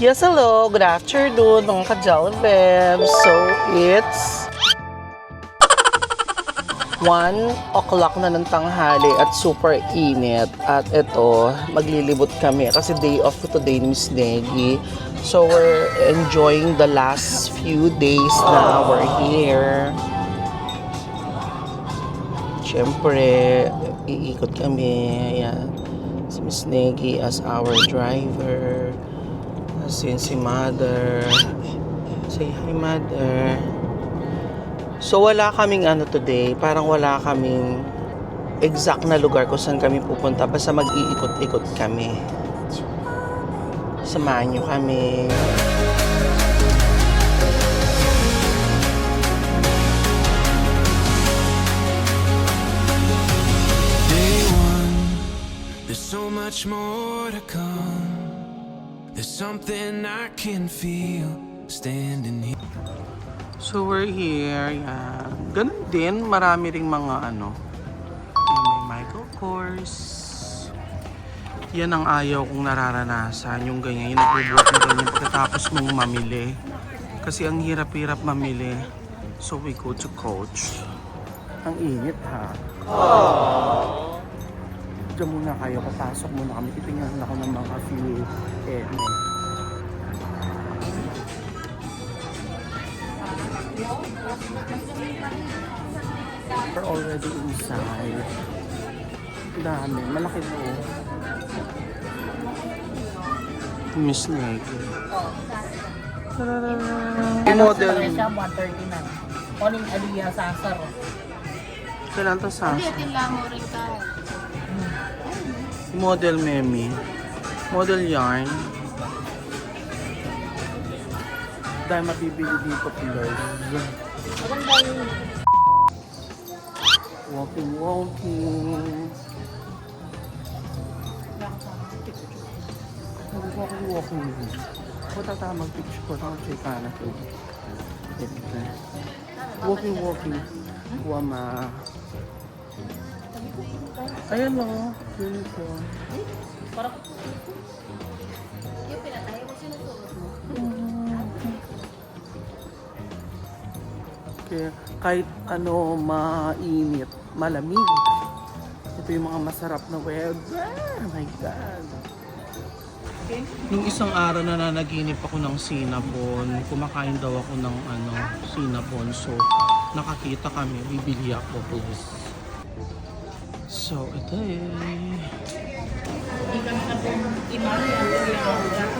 Yes, hello. Good afternoon, mga ka-Jollibee. So, it's 1 o'clock na ng tanghali at super init. At ito, maglilibot kami kasi day off ko today ni Miss Negi. So, we're enjoying the last few days na we're here. Siyempre, iikot kami. Ayan. Si Miss Negi as our driver. Si Mother. Say hi, Mother. So, wala kaming today. Parang wala kaming exact na lugar kung saan kami pupunta. Basta mag-iikot-ikot kami. Samahan nyo kami. Day one, there's so much more to come. There's something I can feel standing here. So, we're here. Yan. Ganun din. Marami ring mga may Michael Kors. Yan ang ayaw kong nararanasan. Yung ganyan. Yung nagbubuhat na ganyan pagkatapos mong mamili. Kasi ang hirap-hirap mamili. So, we go to Coach. Ang init, ha? Diyan muna kayo. Papasok muna kami. Titingnan ako ng mga few We're already inside. Dami. Malaki po. Miss Negi. Yung model. Siya 130 na. Kuning Aliyah Sasar. Kailan to sa mo rin ka. model Memi. Model yarn. Dahil mabibili dito pillars. Maganda yung Walking. Walking. Punta tayo mag-picture ko. Check ka na ito. Walking. Wama. Ayan o. Unicorn. parang yung pinatayo mo sinusunod mo. Kaya kahit mainit, malamig. Ito yung mga masarap na weather. Oh my God. Yung isang araw na nanaginip ako ng cinnamon, kumakain daw ako ng cinnamon. So, nakakita kami, bibili ako, please. So, ito Hindi ka makatong imali ang cinnamon.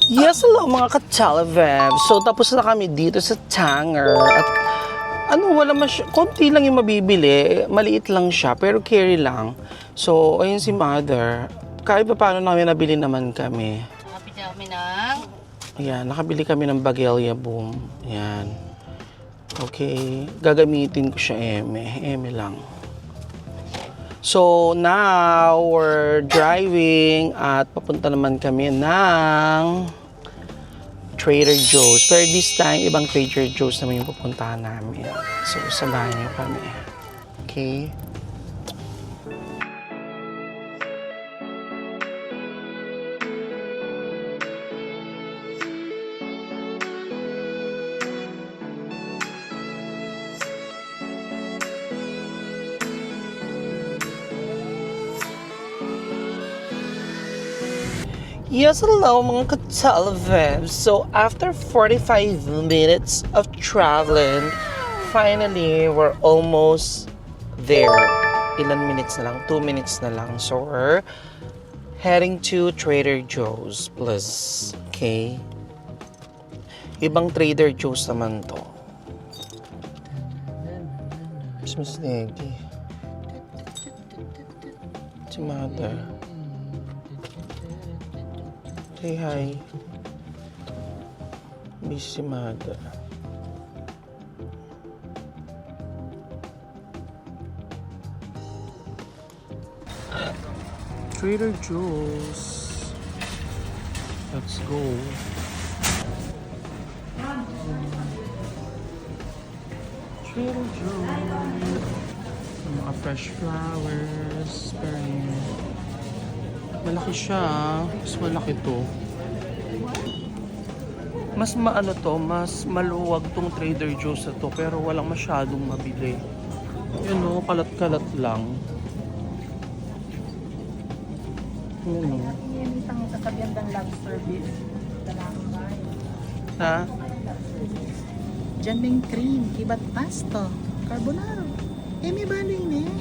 Yes, hello mga ka-Jollibee. So, tapos na kami dito sa Tanger. At wala konti lang yung mabibili. Maliit lang siya, pero carry lang. So, ayun si Mother. Kahit pa paano namin nabili naman kami. Happy kami ng Ayan, nakabili kami ng Bagelia Boom. Ayan. Okay, gagamitin ko siya eme lang. So, now, we're driving at papunta naman kami ng Trader Joe's. Pero this time, ibang Trader Joe's naman yung pupuntahan namin. So, samahan niyo kami. Okay? Yes, hello mga ka-Jollibee. So, after 45 minutes of traveling, finally, we're almost there. Ilan minutes na lang? 2 minutes na lang. So, we're heading to Trader Joe's Plus. Okay? Ibang Trader Joe's naman to. Miss Negi. Si Mother. Say hi. Busy si Mother. Trader Joe's. Let's go. Trader Joe's. Mga fresh flowers. Spring. Malaki siya. Mas malaki to. Mas maano to, mas maluwag tong Trader Joe's na to, pero walang masyadong mabili. Yun o, kalat-kalat lang. Yun o. Yan isang kasabihan ng love service. Ha? Diyan may cream, kibat pasto, carbonara. May baling na eh.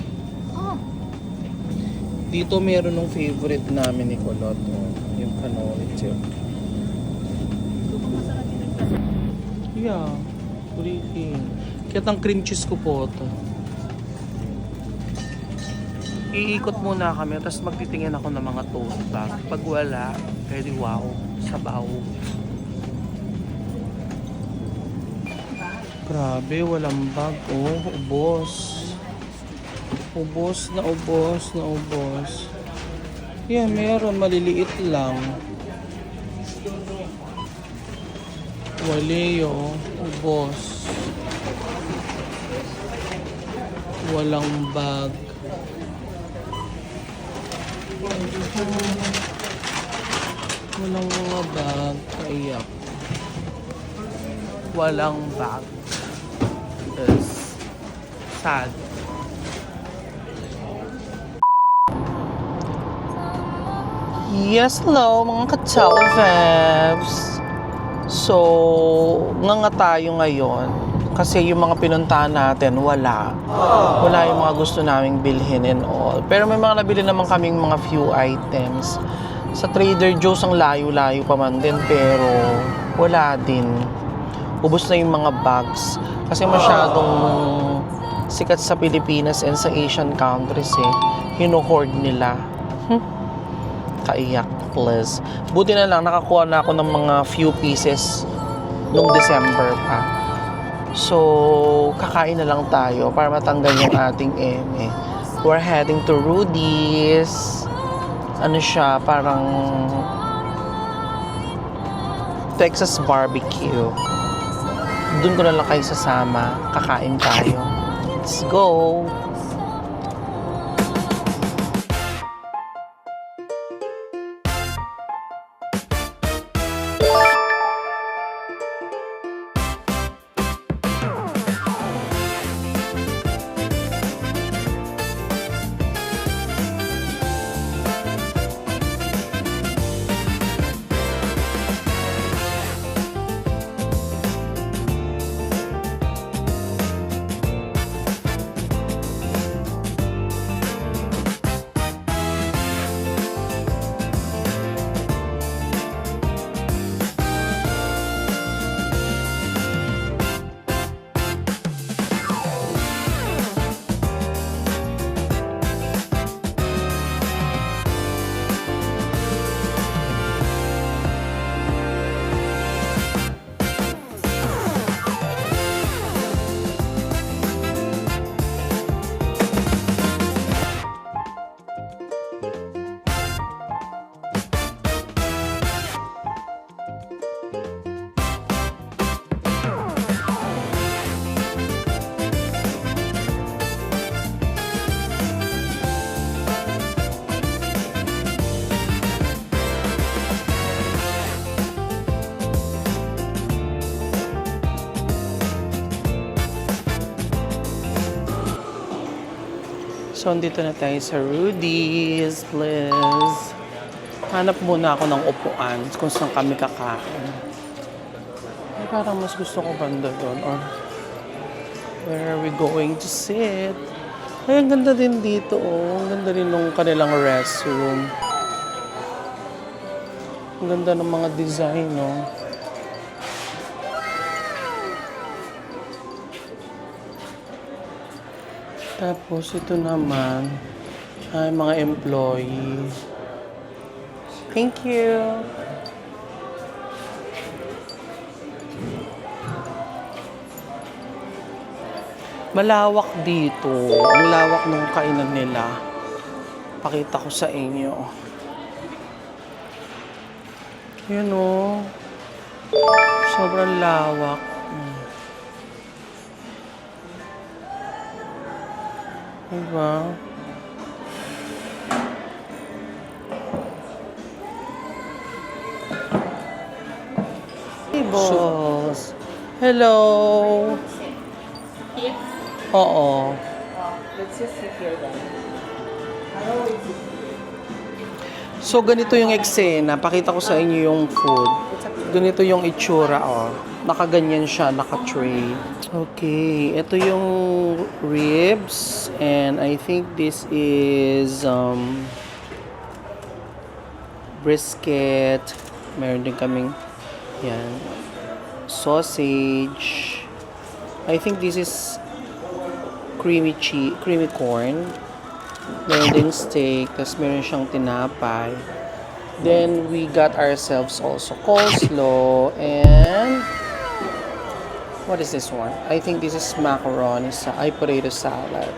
Oh. Dito meron ng favorite namin ni Kulot. Oh, yung cannoli chip. Yeah, kurikin. Kaya ang cream cheese ko po ito. Iikot muna kami, tapos magtitingin ako ng mga tote bag. Pag wala, pwede wow, sabaw. Grabe, walang bag. Oh, ubos. Ubos na ubos na ubos. Yeah, meron. Maliliit lang. Waleo. Ubos. Walang bag. Walang mga bag. Kaiyak. Walang bag. Yes. Sad. Yes, hello mga ka-televibes. So, nga tayo ngayon kasi yung mga pinuntahan natin, wala. Wala yung mga gusto naming bilhin and all. Pero may mga nabili naman kaming mga few items. Sa Trader Joe's ang layo-layo pa man din, pero wala din. Ubus na yung mga bags. Kasi masyadong sikat sa Pilipinas and sa Asian countries eh. Hino-hoard nila. Kaiyak, please. Buti na lang, nakakuha na ako ng mga few pieces nung December pa. So, kakain na lang tayo para matanggal yung ating eme. We're heading to Rudy's. Ano siya, parang Texas barbecue. Doon ko na lang kayo sasama. Kakain tayo. Let's go! So, andito na tayo sa Rudy's, please. Hanap muna ako ng upuan kung saan kami kakain. Ay, parang mas gusto ko banda doon. Or, where are we going to sit? Ay, ang ganda din dito, oh. Ang ganda rin ng kanilang restroom. Ang ganda ng mga design, oh. Tapos ito naman ay mga employee. Thank you. Malawak dito. Ang lawak ng kainan nila. Pakita ko sa inyo. Yun o. Sobrang lawak. Diba? Hey, boss. Hello. Oo. So, ganito yung eksena. Pakita ko sa inyo yung food. Ganito yung itsura, oh. Nakaganyan siya, naka-tray. Okay, ito yung ribs. And I think this is brisket. Meron din kaming, yan, sausage. I think this is creamy corn. Meron din steak, tapos meron siyang tinapay. Then, we got ourselves also coleslaw and what is this one? I think this is macaroni potato salad.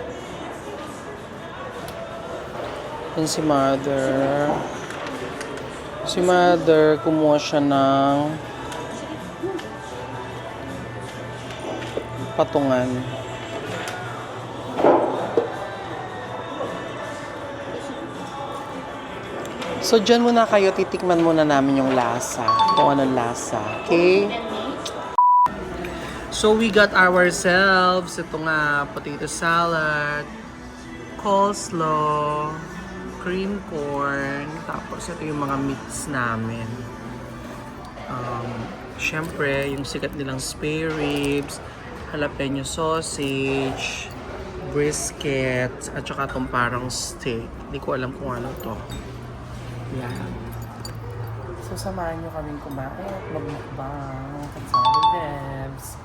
And si mother, kumuha siya ng patungan. So, dyan muna kayo, titikman muna namin yung lasa. Kung anong lasa. Okay? So, we got ourselves, ito nga, potato salad, coleslaw, cream corn, tapos ito yung mga meats namin. Siyempre, yung sikat nilang spare ribs, jalapeno sausage, brisket, at saka itong parang steak. Hindi ko alam kung ano to. Yan. So, samahan nyo kaming kumain at magmukbang. Katsali Vebs.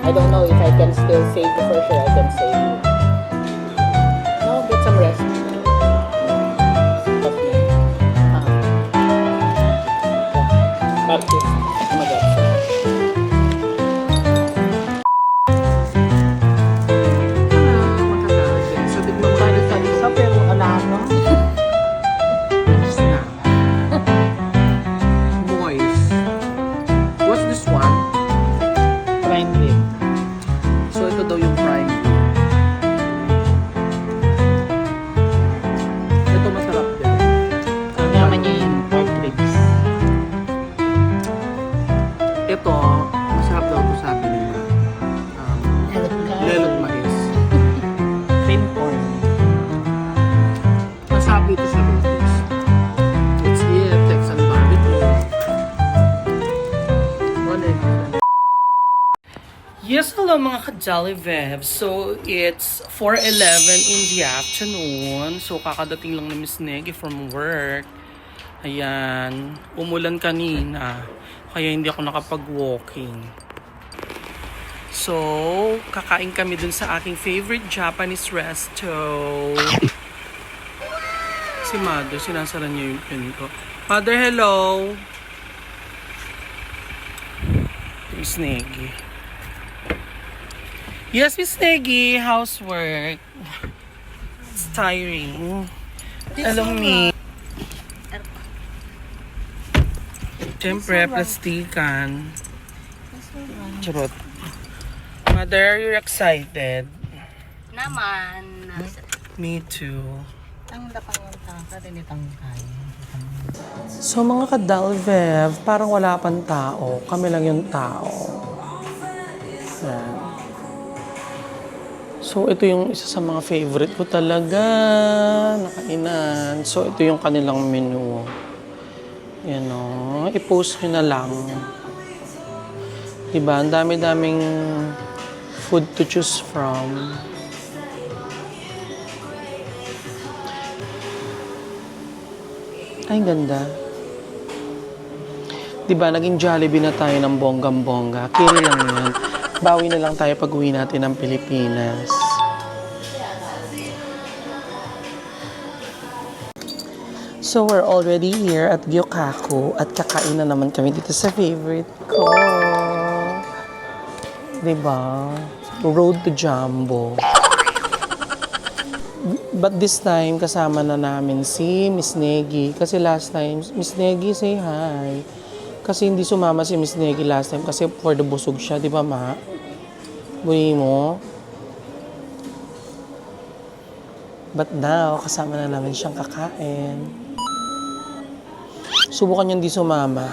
I don't know if I can still save you. For sure I can save you. No, get some rest. Practice. Oh my God. So, tignan mo tayo sa isa, pero alano. Moist. What's this one? Prime rib. So, ito daw yung prime rib. Ito masarap din. Ang yaman niya yung pork ribs. Ito, masarap daw ito sabi nila. Lelot mais. Cream corn. Masabi ito sa ribs. It's here, Texan barbecue. Yes, hello mga ka-Jolly Vebs. So, it's 4:11 in the afternoon. So, kakadating lang ni Miss Negi from work. Ayan. Umulan kanina. Kaya hindi ako nakapag-walking. So, kakain kami dun sa aking favorite Japanese resto. Si Mother, sinasara niya yung pinto. Mother, hello! Miss Negi. Yes, Miss Negi, housework. It's tiring. Alam me. Siyempre, plastikan. Charot. Mother, you're excited. naman. Me too. Ang lapang yung tangka din itangkay. So mga ka-Dalvev, parang wala pang tao. Kami lang yung tao. Yan. So ito yung isa sa mga favorite ko talaga na kainan. So ito yung kanilang menu. Yan o. I-post nyo na lang. Diba? Ang dami-daming food to choose from. Ay, ganda. Diba, naging Jollibee na tayo ng bonggang-bongga. Kiri lang yan. Bawi na lang tayo pag uwi natin ng Pilipinas. So, we're already here at Gyokaku at kakain na naman kami dito sa favorite ko. Diba? Road to Jumbo. But this time, kasama na namin si Miss Negi. Kasi last time, Miss Negi, say hi. Kasi hindi sumama si Miss Negi last time kasi for the busog siya, di ba ma? Buhay mo. But now, kasama na namin siyang kakain. Subukan niya hindi sumama.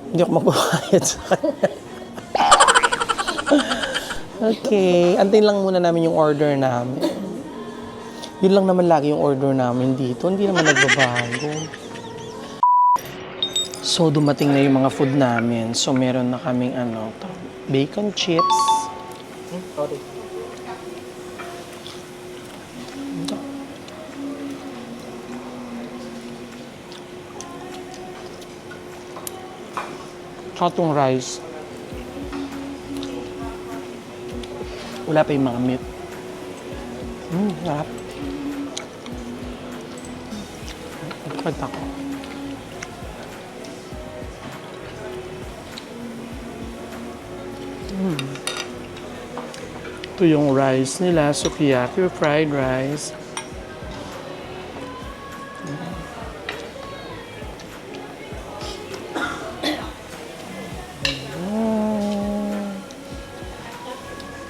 Hindi ako magbabayad sa kanya. Okay, antayin lang muna namin yung order namin. Yun lang naman lagi yung order namin dito. Hindi naman nagbabago. So, dumating na yung mga food namin. So, meron na kaming bacon chips. Sorry. Tsaka rice. Wala pa yung mga meat. Sarap. Pagkakita ko. Ito yung rice nila, sukiyaki fried rice.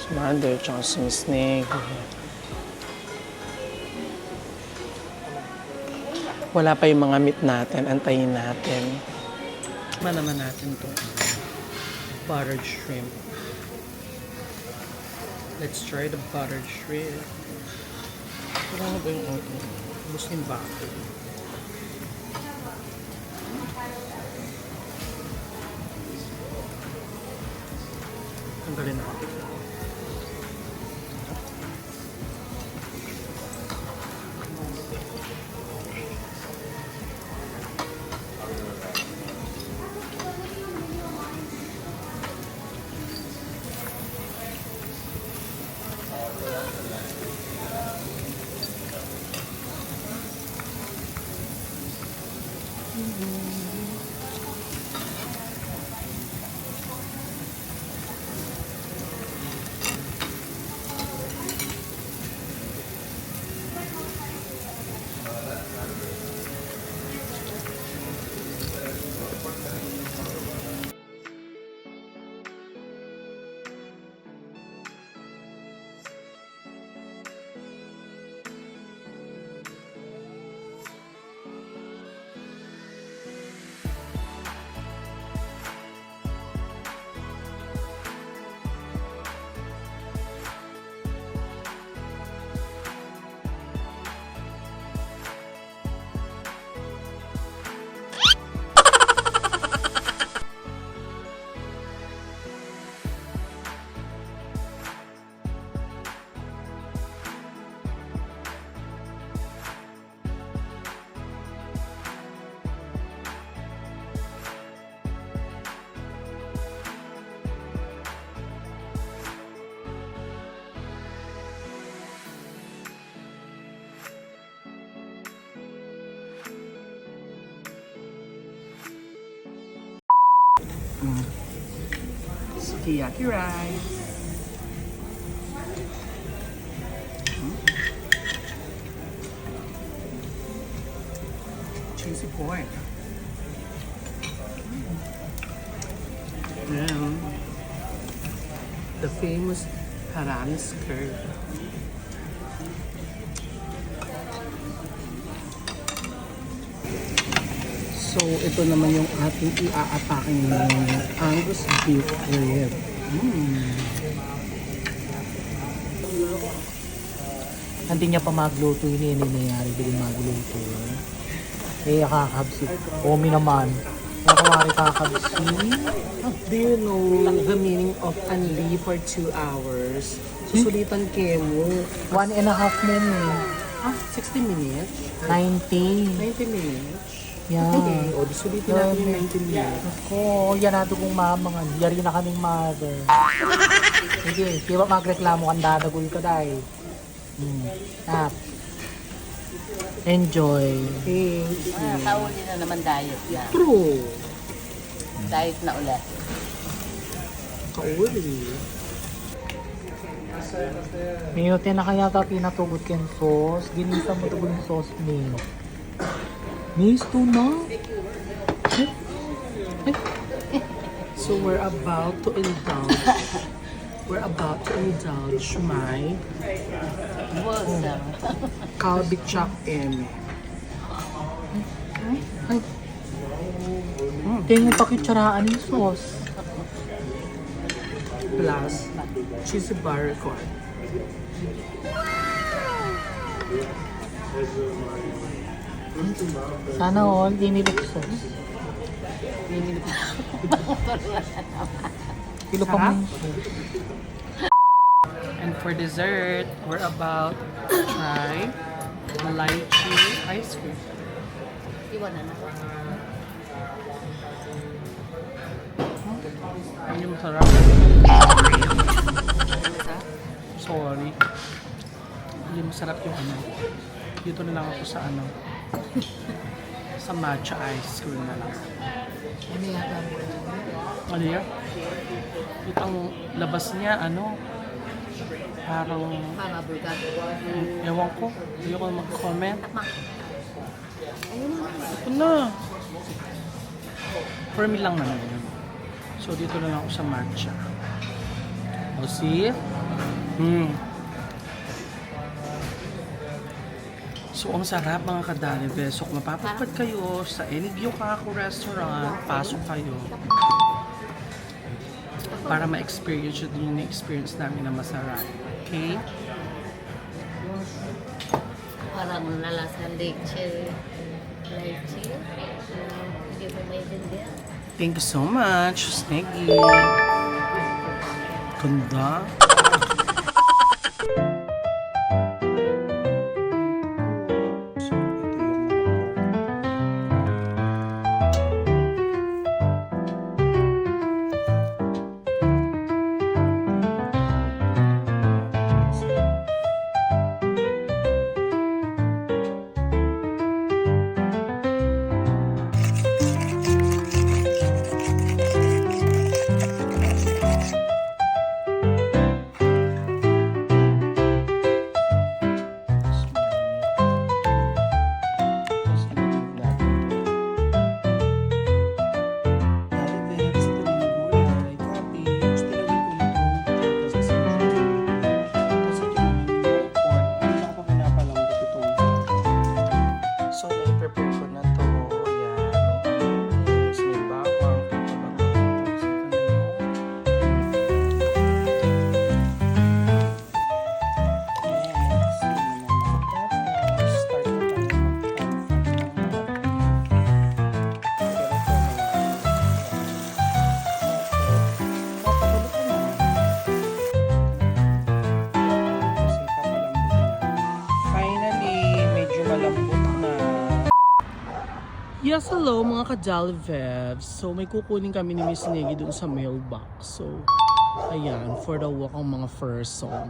Mother, tsaka si Miss Negi. Wala pa yung mga meat natin. Antayin natin. Ba naman natin to? Buttered shrimp. Let's try the buttered shrimp. Wala ba yung auto? Muslim bako. Tanggalin ako. Sukiyaki rice. Cheesy pork. Then, the famous Harami skirt. So, ito naman yung ating i-aataking Angus beef rib. Hindi niya pa magluto yun, yun nangyayari din magluto. Eh, kakabsi. Omi naman. Nakawari kakabsi. Do you know the meaning of unli for 2 hours? Susulitan kemo. 1.5 minutes. 60 minutes? 90. 90 minutes? Yan. Okay, o di sulitin natin yung 90 minutes. Ako, yan nato kong mamangan. Yari na kaming mother. Sige, di ba magreklamo kang dadagol ka dahil? Tap. Enjoy. Thank you. Kauli na naman diet na. True. Diet na ulit. Kauli. Minutin na kaya ta pinatugot ken sauce. Ginisa mo tugon yung sauce ni. Miss to na. So we're about to indulge. We're about to indulge my Bosa. Kalbi Chak Eme. Ay. Tingin pa kitsaraan yung sauce. Plus cheesy barcode. Sana all inilip sauce. Kilo pa mo. And for dessert, we're about to try the lychee ice cream. Iwan na na. Hindi masarap. Sorry. Hindi masarap yung ano. Dito na lang ako sa ano. Sa matcha ice cream na lang. Ano yan? Itang labas niya, ano? Parang, Para burger. ewan ko. Hindi ko mag-comment. Ito na. For me lang naman yun. So, dito na lang ako sa matcha. O, see? So, ang sarap mga kadalive. So, kung mapapadpad kayo sa any Gyokaku restaurant, pasok kayo. Para ma-experience yun yung na-experience namin na masarap. Okay? Parang nalasan leche. Leche. Hindi mo maintindihan. Thank you so much, Sneggy. Ganda. So, na-prepare ko na to. Ayan. Tapos may bawang. Next, start na tayo. Finally, medyo malambot na. Yes, hello mga ka-Jolliveves. So, may kukunin kami ni Miss Negi dun sa mailbox. So, ayan, for the walk ang mga person.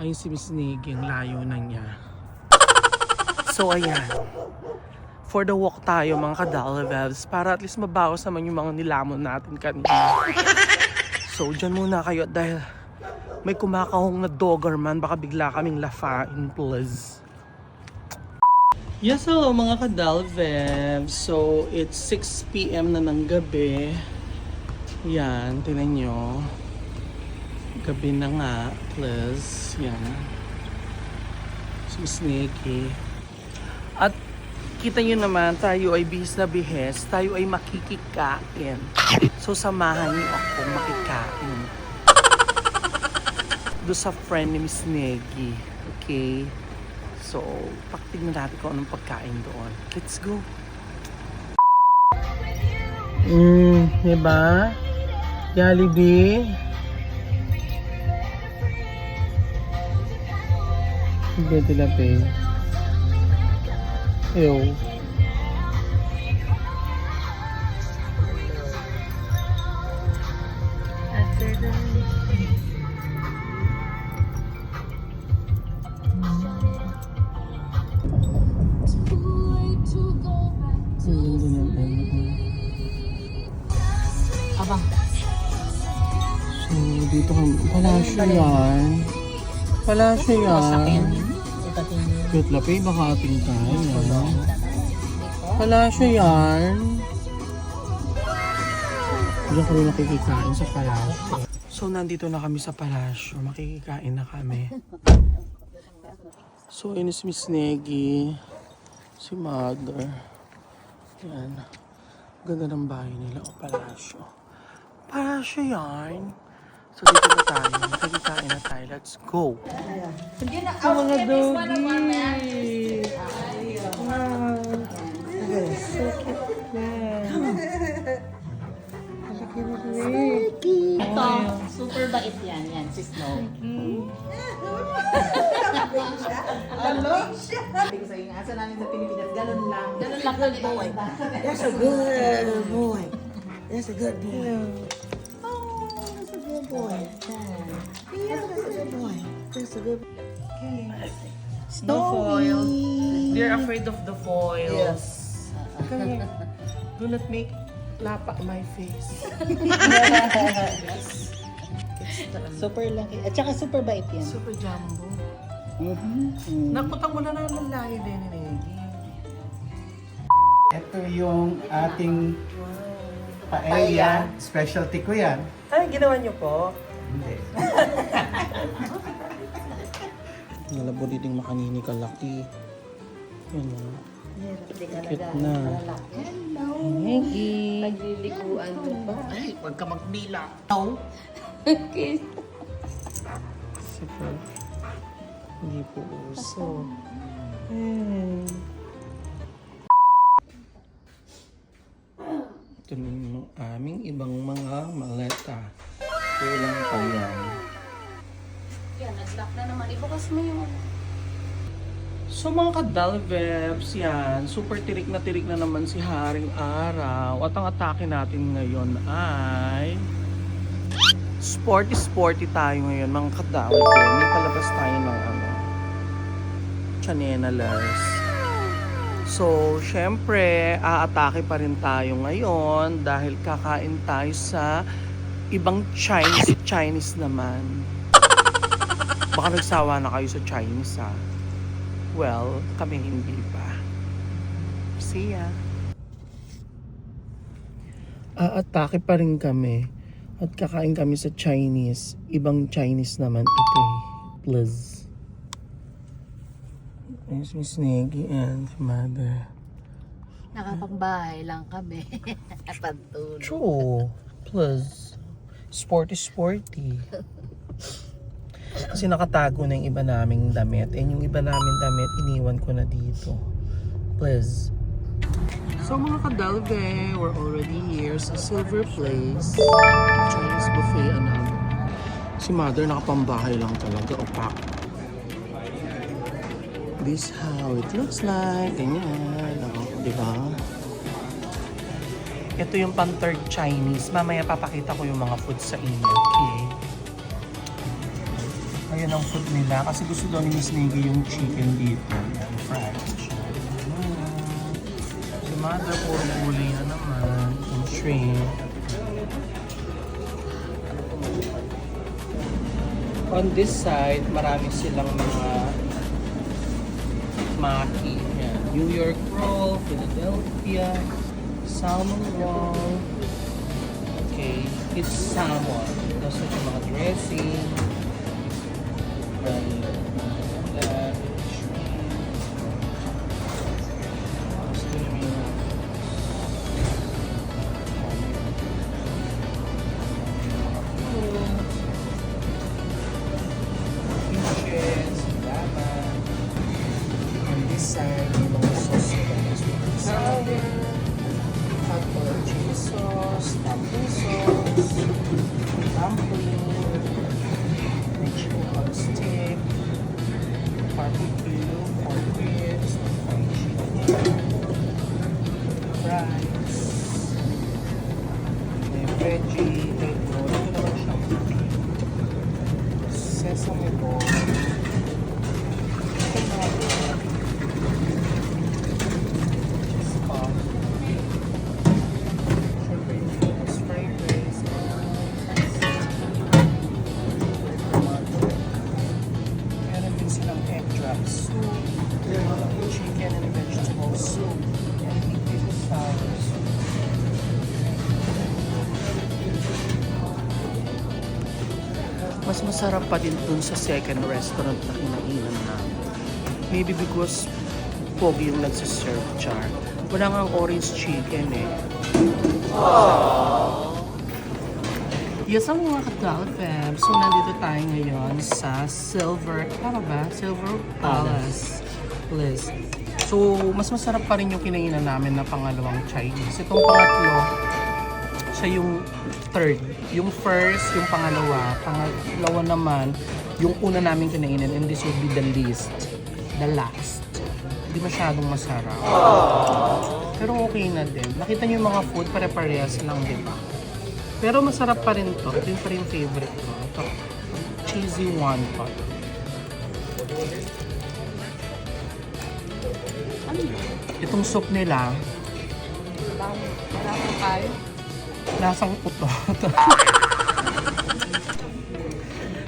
Ayun si Miss Negi, ang layo na niya. So, ayan. For the walk tayo mga ka-Jolliveves para at least mabawas naman yung mga nilamon natin kanina. So, dyan muna kayo dahil may kumakahong na Doberman. Baka bigla kaming lafain, please. Yes, hello mga ka-Dalvev. So, it's 6 p.m. na ng gabi. Yan, tingnan nyo. Gabi na nga, plus. Yan. Si Snake. At kita nyo naman, tayo ay bihis na bihis. Tayo ay makikikain. So, samahan nyo ako makikain. Doon sa friend ni Miss Neggy. Okay? So, pakitignan natin kung anong pagkain doon. Let's go! Diba? Jollibee. Hindi tilapia. Ew. Abang. So, dito kami. Palasyo yan. Palasyo yan. Cute lapay, baka ating tayo. Palasyo yan. Diyan kami makikikain sa palasyo. So, nandito na kami sa palasyo. Makikikain na kami. So, yun is Miss Neggy. Si Mother. Yan. Ganda ng bahay nila o palasyo. Palasyo yan. So, dito na tayo. Makikikain na tayo. Let's go. Sa mga doggy. Wow. So cute yan. Malaki na rin. Ito, super bait yan. Yan, si Snow. Sabi ko sa'yo, asa namin sa Pilipinas, ganun lang. Ganun lang ka boy. That's a good boy. That's a good boy. Oh, that's a good boy. Yeah, that's a good boy. That's a good boy. The foil. They're afraid of the foil. Yes. Come here. Do not make lapa my face. Super laki. At saka super bait yan. Super jumbo. Mm-hmm. Nakutang mo na naman lahi din ni Neggy. Ito yung ating paella. Specialty ko yan. Ay, ginawa niyo po? Hindi. Nalabo din makanini kalaki. Yan na. Cute na. Neggy. Nagliliguan mo pa. Ay, huwag ka magbila. Okay. Super. Hindi po uso. Hmm. Ito na yung aming ibang mga maleta. Kulang pa yan. Yan, nag-lock na naman. Ibukas mo yung... So mga kadalvebs, yan, super tirik na naman si Haring Araw. At ang atake natin ngayon ay... Sporty tayo ngayon, mga kadalvebs. May palabas tayo ng chanenalers. So, syempre, aatake pa rin tayo ngayon dahil kakain tayo sa ibang Chinese naman. Baka nagsawa na kayo sa Chinese, ha? Well, kami hindi pa. See ya. Aatake pa rin kami. At kakain kami sa Chinese. Ibang Chinese naman ito eh. Please. There's Miss Neggy and Mother. Nakapambahay lang kami. Pantulog. True. Plus, sporty. Kasi nakatago na yung iba naming damit. And yung iba naming damit, iniwan ko na dito. Please. So mga kadalve, we're already here sa Silver Place. Chinese buffet Si Mother nakapambahay lang talaga. Opak. This how it looks like. Ganyan. Diba? Ito yung pan-third Chinese. Mamaya papakita ko yung mga food sa inyo. Okay? Ayan ang food nila. Kasi gusto daw ni Miss Neggy yung chicken dito. Yan, fried chicken. Si Mother, puro gulay na naman. Yung shrimp. On this side, marami silang mga maki. Yan. New York roll, Philadelphia, salmon roll. Okay, it's salmon. Tapos ito mga dressing. Ulam, shrimp. Tapos ito yung mga fishes, laman. On this side, yung mga sauce nila. Sweet sour, hot or chili sauce, tamping sauce, dumpling, vegetable stick, barbecue, pork ribs, fried chicken, fries, may veggie, egg roll. Ito naman siya. Sesame ball. Ito mga meron din silang egg drop soup, chicken and vegetable soup, and potato sour soup. Mas masarap pa din dun sa second restaurant na kinainan namin. Maybe because pogi yung nagsiserve, char. Wala nga ang orange chicken eh. Yes, ang mga ka-Dalfem. So, nandito tayo ngayon sa Silver, tama ba? Silver Palace. Please. So, mas masarap pa rin yung kinainan namin na pangalawang Chinese. Itong pangatlo, siya yung third. Yung first, yung pangalawa. Pangalawa naman, yung una namin kinainan. And this would be the least. The last. Hindi masyadong masarap. Pero okay na din. Nakita niyo yung mga food, pare-parehas lang, di ba? Pero masarap pa rin to. Ito yung pa rin favorite ko. Ito, cheesy wonton. Itong soup nila, lasang utot.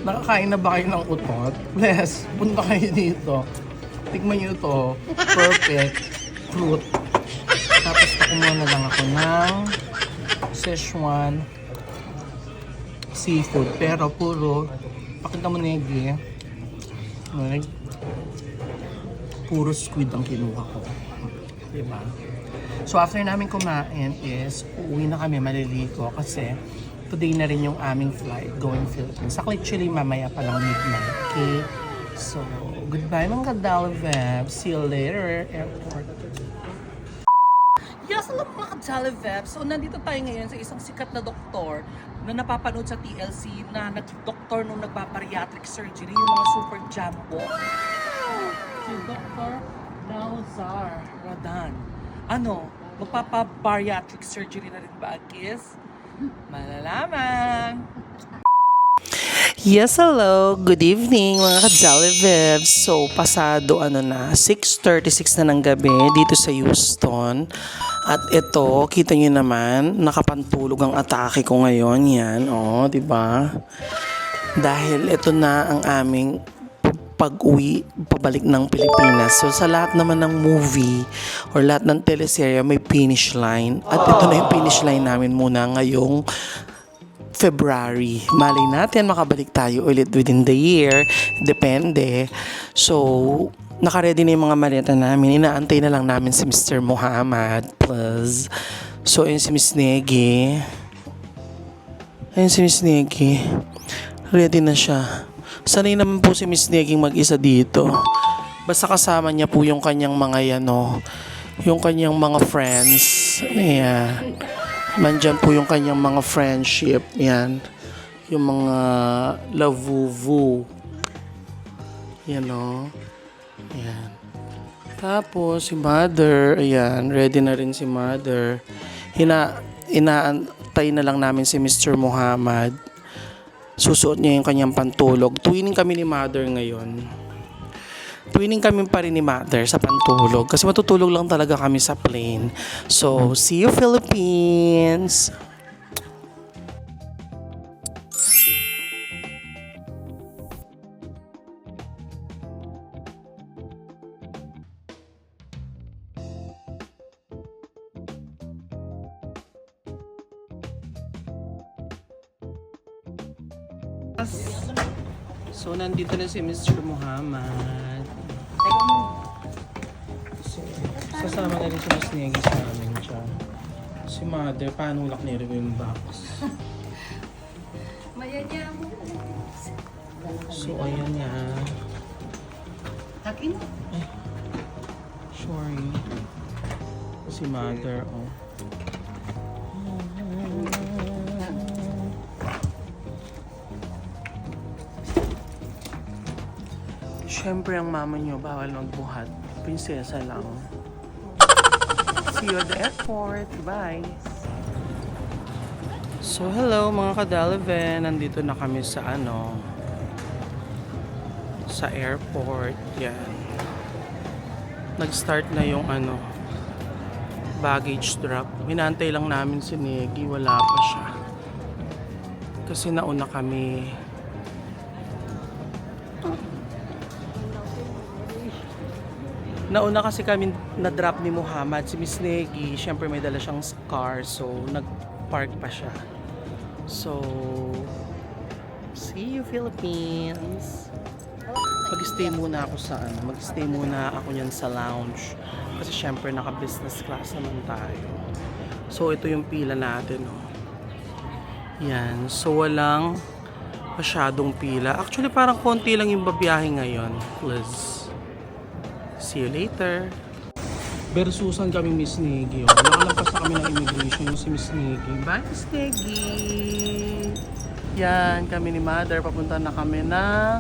Nakakain na ba kayo ng utot? Please, punta kayo dito. Tikman nyo ito. Perfect fruit. Tapos kumuha na lang ako ng Szechuan seafood. Pero puro, pakita mo negi. Puro squid ang kinuha ko. Diba? So after namin kumain is, uuwi na kami maliligo kasi today na rin yung aming flight going Philippines. Actually, mamaya pa lang midnight. Okay? So, goodbye mga Dalveb. See you later, airport. Yes, alam mga ka-Dalveb. So, nandito tayo ngayon sa isang sikat na doktor na napapanood sa TLC na nag-doktor nung nagpa-bariatric surgery, yung mga super jumbo. Si Dr. Nauzar Radan. Ano? Magpapa-bariatric surgery na rin ba, Kiss? Malalaman! Yes, hello. Good evening mga ka-Jollibibs. So, pasado 6:36 na ng gabi dito sa Houston. At ito, kita nyo naman, nakapantulog ang atake ko ngayon. Yan, di ba? Dahil ito na ang aming pag-uwi, pabalik ng Pilipinas. So, sa lahat naman ng movie or lahat ng teleserye, may finish line. At ito na yung finish line namin muna ngayong February. Malay natin, makabalik tayo ulit within the year. Depende. So, nakaready na yung mga maleta namin. Inaantay na lang namin si Mr. Muhammad. Plus. So, ayun si Miss Negi. Ready na siya. Sanay naman po si Miss Negi mag-isa dito. Basta kasama niya po yung kanyang mga yung kanyang mga friends. Ayan. Nandyan po yung kanyang mga friendship. Yan. Yung mga lavuvu. Yan o. Ayan. Tapos si Mother. Ayan. Ready na rin si Mother. Inaantay na lang namin si Mr. Muhammad. Susuot niya yung kanyang pantulog. Twinning kami ni Mother ngayon. Twinning kami pa rin ni Mother sa pantulog. Kasi matutulog lang talaga kami sa plane. So, see you Philippines! So, nandito na si Mr. Muhammad. So, sasama na rin si Miss Negi sa amin dyan. Si Mother, paano lock ni yung box? Mayaya mo. So, ayan na. Akin? Sorry. Si Mother, oh. Siyempre, ang mama niyo bawal magbuhat. Prinsesa lang. See you at the airport. Bye! So, hello mga kadalaven. Nandito na kami sa sa airport. Yan. Nag-start na yung baggage drop. Hinantay lang namin si Negi. Wala pa siya. Kasi nauna kami. Nauna kasi kami na-drop ni Muhammad. Si Miss Negi, syempre may dala siyang car. So, nag-park pa siya. So, see you Philippines! Mag-stay muna ako sa mag-stay muna ako niyan sa lounge. Kasi syempre naka-business class naman tayo. So, ito yung pila natin. Oh. Yan. So, walang masyadong pila. Actually, parang konti lang yung babiyahe ngayon. Please. See you later. Versusan kami Miss Negi. Oh. Nakalampas na kami ng immigration yung si Miss Negi. Bye, Miss Negi! Yan, kami ni Mother. Papunta na kami ng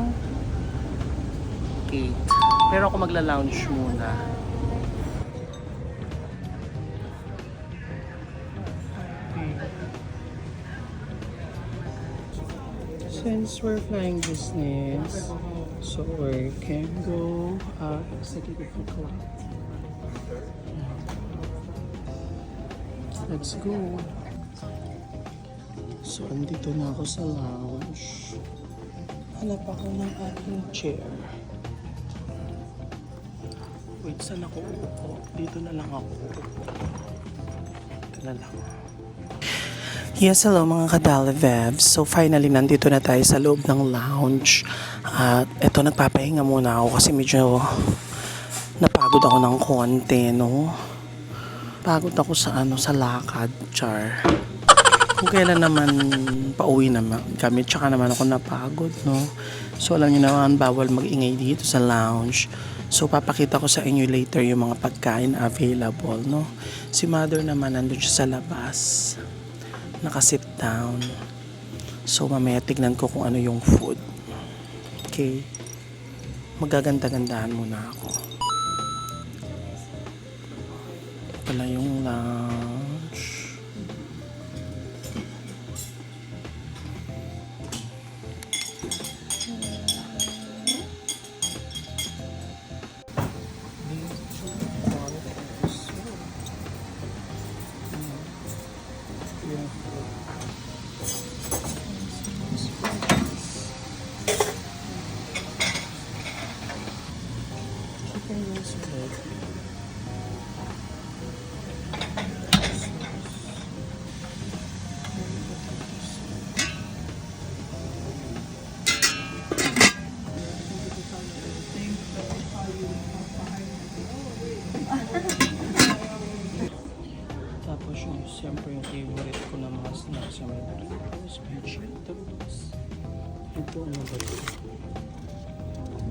8. Pero ako magla-lounge muna. Since we're flying business, so we can go executive class. Let's go. So, andito na ako sa lounge. Hanap ako ng aking chair. Wait, saan ako uupo? Dito na lang ako. Dito na lang. Yes, hello mga kadalivebs. So finally, nandito na tayo sa loob ng lounge. At eto, nagpapahinga muna ako kasi medyo napagod ako ng konti, no? Pagod ako sa sa lakad, char. Kung kailan naman pauwi naman kami, tsaka naman ako napagod, no? So alam niyo naman, bawal mag-ingay dito sa lounge. So papakita ko sa inyo later yung mga pagkain available, no? Si Mother naman nandun siya sa labas. Naka-sit down. So mamaya tignan ko kung ano yung food. Okay. Magaganda-gandahan muna ako. Pala yung lunch. Tapos yung siyempre yung favorite ko na mga snacks yung vegetables. Ito ano ba ito?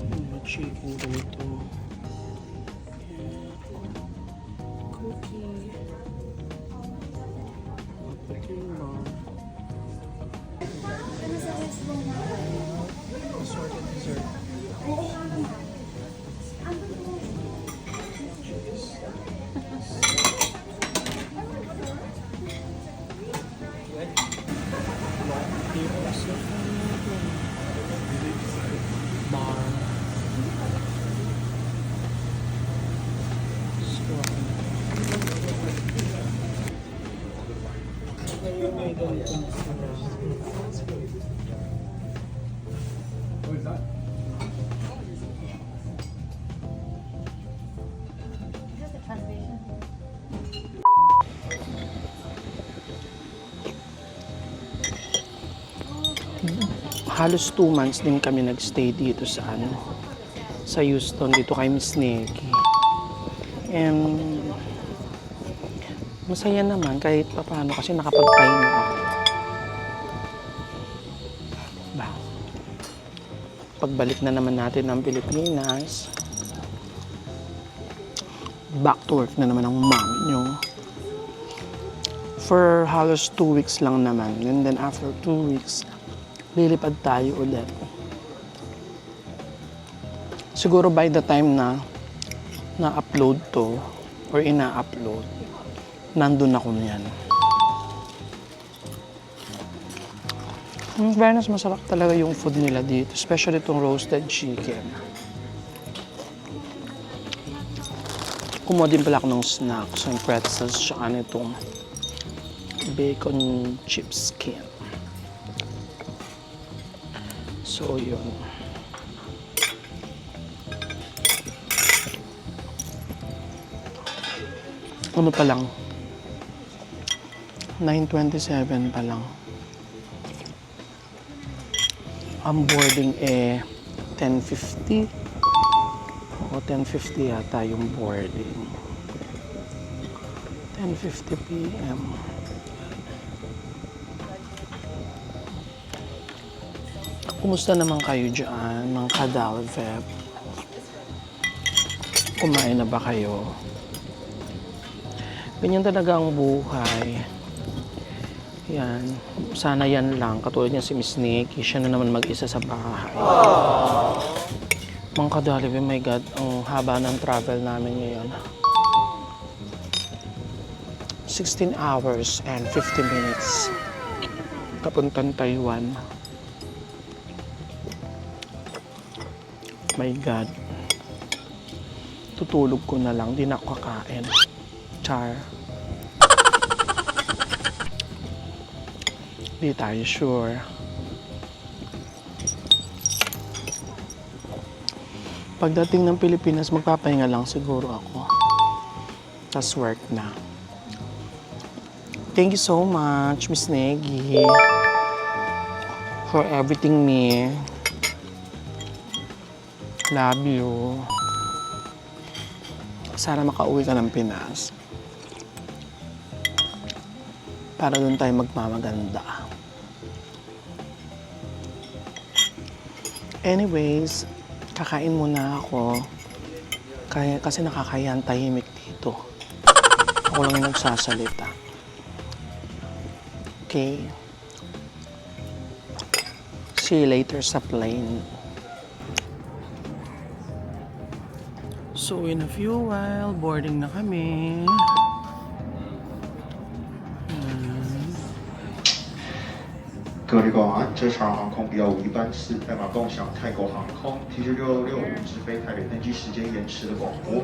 Mga chicken dito. Cookie. Puting bar. Assorted dessert. Bar. May ganitong halos 2 months din kami nagstay dito sa sa Houston, dito kay Miss Nikki. And masaya naman kahit papaano kasi nakapagpahinga ako. Ba? Pagbalik na naman natin ng Pilipinas, back to work na naman ang mami nyo. For halos 2 weeks lang naman. And then after 2 weeks, lilipad tayo ulit. Siguro by the time na na-upload to or ina-upload, nandun ako niyan. In fairness, masarap talaga yung food nila dito. Especially itong roasted chicken. Kumuha din pala ako ng snacks, yung pretzels, tsaka nitong bacon chip skin. So, yun. Ano pa lang? 9:27 pa lang. Ang boarding 10:50. O 10:50 yata yung boarding. 10:50 p.m. Kumusta naman kayo dyan, mga kadalvep? Kumain na ba kayo? Ganyan talaga ang buhay. Yan. Sana yan lang. Katulad niya si Miss Nikki. Siya na naman mag-isa sa bahay. Mga kadalvep, my God. Ang haba ng travel namin ngayon. 16 hours and 50 minutes. Kapuntang Taiwan. My God. Tutulog ko na lang. Di na ako kakain. Char. Di tayo sure. Pagdating ng Pilipinas, magpapahinga lang siguro ako. Tas work na. Thank you so much, Miss Negi, for everything me. Love you. Sana makauwi ka ng Pinas. Para doon tayo magmamaganda. Anyways, kakain muna ako. Kasi nakakayan tahimik dito. Ako lang yung nagsasalita. Okay? See you later sa plane. So in a few while, boarding na kami. 各位旅客晚安，这场航空125一班次代码共享泰国航空 TG6665直飞台北登机时间延迟的广播。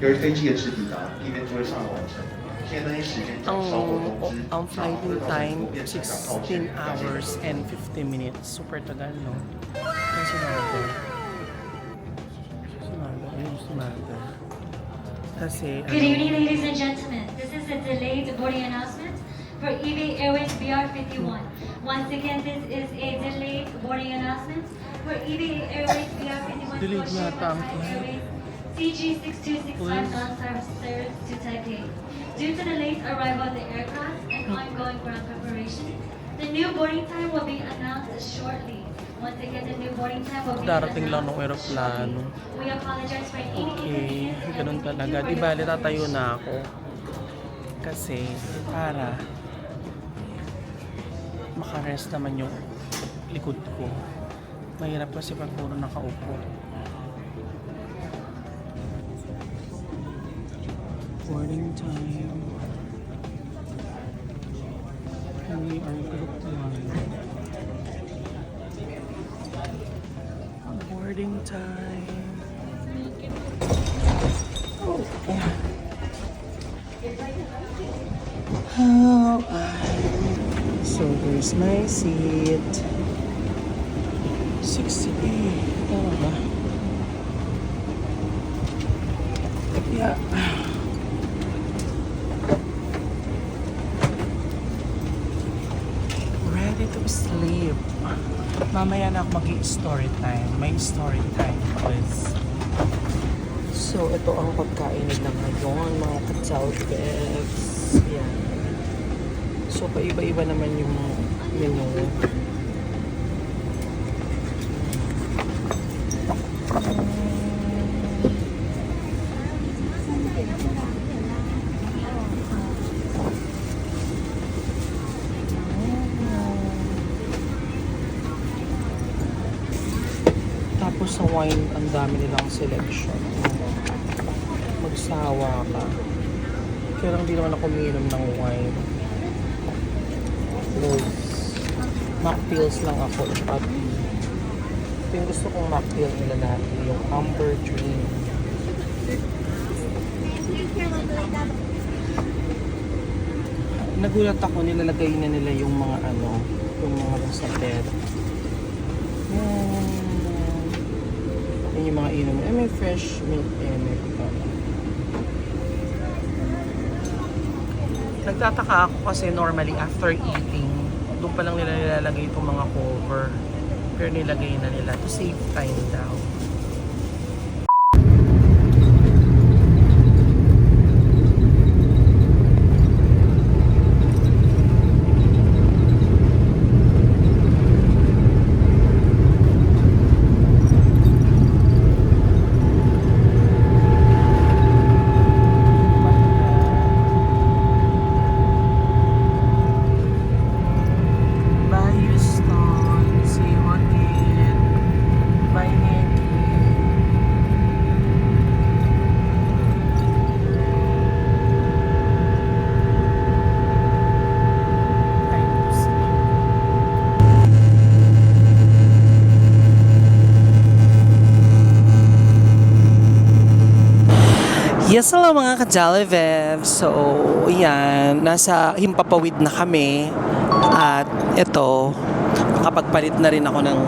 由于飞机延迟抵达，地面座位尚未完成，现在登机时间将稍后通知。 Ang flight time, 16 hours and 50 minutes. Super tagal, no? Ang sinabi. Ayun, sinabi. Kasi, Good evening, ladies and gentlemen. This is a delayed boarding announcement for EVA Airways BR51. Once again, this is a delayed boarding announcement for EVA Airways BR51 Delayed for yata ang Shanghai flight. Airways CG6265 non-service to Taipei. Due to the late arrival of the aircraft and ongoing ground preparation, the new boarding time will be announced shortly. Once again, the new boarding time will be Darating lang ng announced aeroplano. shortly. We apologize for any Okay, inconvenience. ganun talaga. Di ba, tatayo na ako. Kasi, para makarest naman yung likod ko. Mahirap kasi pag puro nakaupo. Boarding time. We are group 1. Boarding time. Oh, yeah. How so here's my seat. 68. Tama ba? Yeah. Ready to sleep. Mamaya na ako mag-story time. May story time quiz. So, ito ang pagkain nila ngayon, mga ka-Chalbebs. Yan. So, paiba-iba naman yung menu. Tapos sa wine, ang dami nilang selection. Magsawa ka. Kaya lang di naman ako umiinom ng wine. Mocktails lang ako. At ito yung gusto kong mocktail nila dati. Yung Amber Dream. Nagulat ako, nilalagay na nila yung mga yung mga sa bed. Yan yung mga inom. May fresh milk milk pa. Nagtataka ako kasi normally after eating, doon pa lang nila nilalagay itong mga cover. Pero nilagay na nila to save time daw. Yes, hello mga ka-Jollivev. So, yan. Nasa Himpapawid na kami. At ito, nakapagpalit na rin ako ng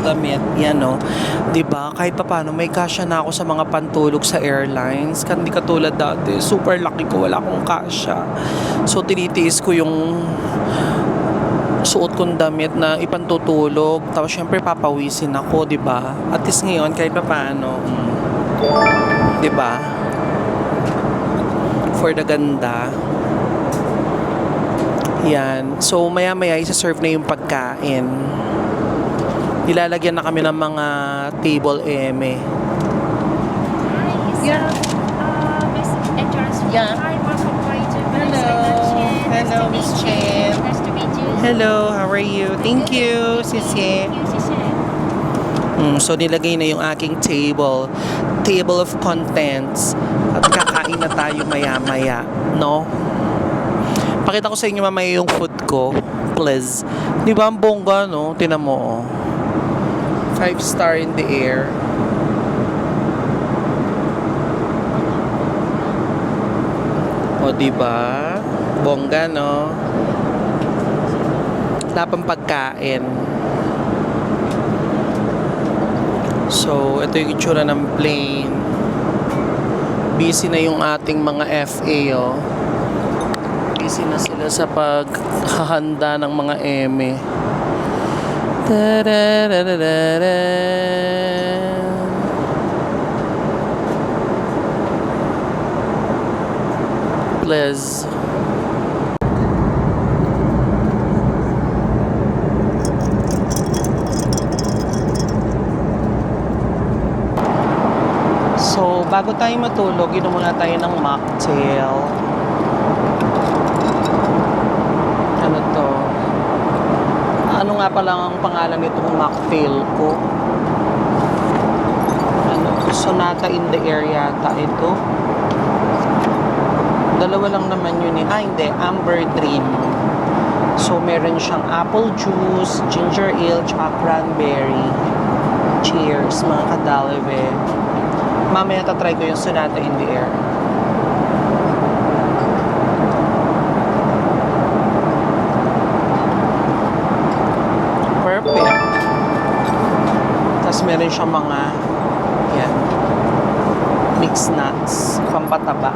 damit. Yan, no. Diba? Kahit pa paano, may kasya na ako sa mga pantulog sa airlines. Hindi katulad dati. Super lucky ko. Wala akong kasya. So, tinitiis ko yung suot kong damit na ipantutulog. Tapos, syempre, papawisin ako, diba? At least ngayon, kahit pa paano, diba? For the ganda. Yan. So, maya-maya isa-serve na yung pagkain. Ilalagyan na kami ng mga table eme. Yeah. Miss entrance. Yeah. Hi, welcome to Hello. Hello, Miss Chen. Nice to meet you. Hello, how are you? Thank you, Sisi. Thank you, Sisi. So, nilagay na yung aking table. Table of contents. At kakain na tayo maya-maya. No? Pakita ko sa inyo mamaya yung food ko. Please. Di ba ang bongga, no? Tinan mo, oh. 5-star in the air. O, di ba? Bongga, no? Wala pang pagkain. So, ito yung itsura ng plane. Busy na yung ating mga FA, oh. Busy na sila sa paghahanda ng mga eme. Please. So, bago tayo matulog, inom muna tayo ng mocktail. Ano to? Ano nga pala ang pangalan nitong mocktail ko? Ano? Sonata in the Air yata ito. Dalawa lang naman yun eh. Hindi. Amber Dream. So, meron siyang apple juice, ginger ale, tsaka cranberry. Cheers, mga kadalive. Mamaya tatry ko yung Sonata in the Air. Perfect. Tapos meron siyang mga yan, mixed nuts, pampataba.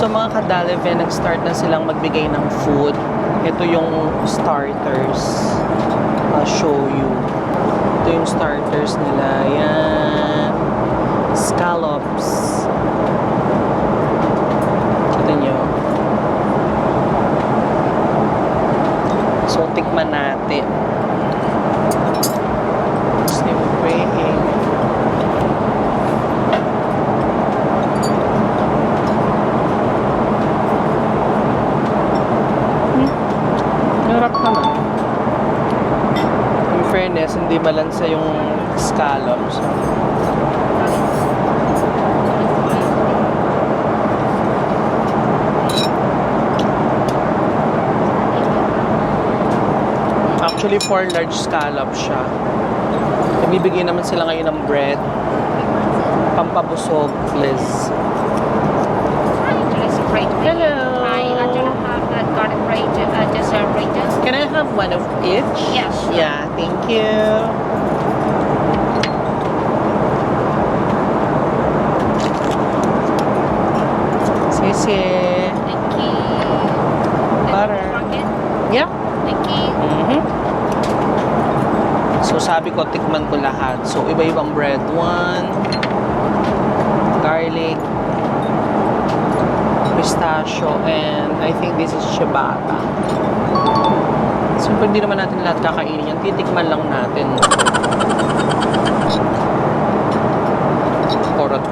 So mga kadalive, nag-start na silang magbigay ng food. Ito yung starters. I'll show you. Ito yung starters nila. Yan. Scallops. Kita nyo. So, tikman natin. Slim praying. Harap naman. In fairness, hindi malansa yung scallops. Actually, 4 large scallops siya. Nagbibigay naman sila ngayon ng bread. Pampabusog, please. Hello. Hi, I don't have that garlic bread, dessert bread. Can I have one of each? Yes. Yeah, thank you. Sisi. Thank you. Butter. Market. Yeah. Thank you. So sabi ko, tikman ko lahat. So iba-ibang bread. 1, garlic, pistachio, and I think this is ciabatta. So hindi naman natin lahat kakainin yan. Titikman lang natin. Korot.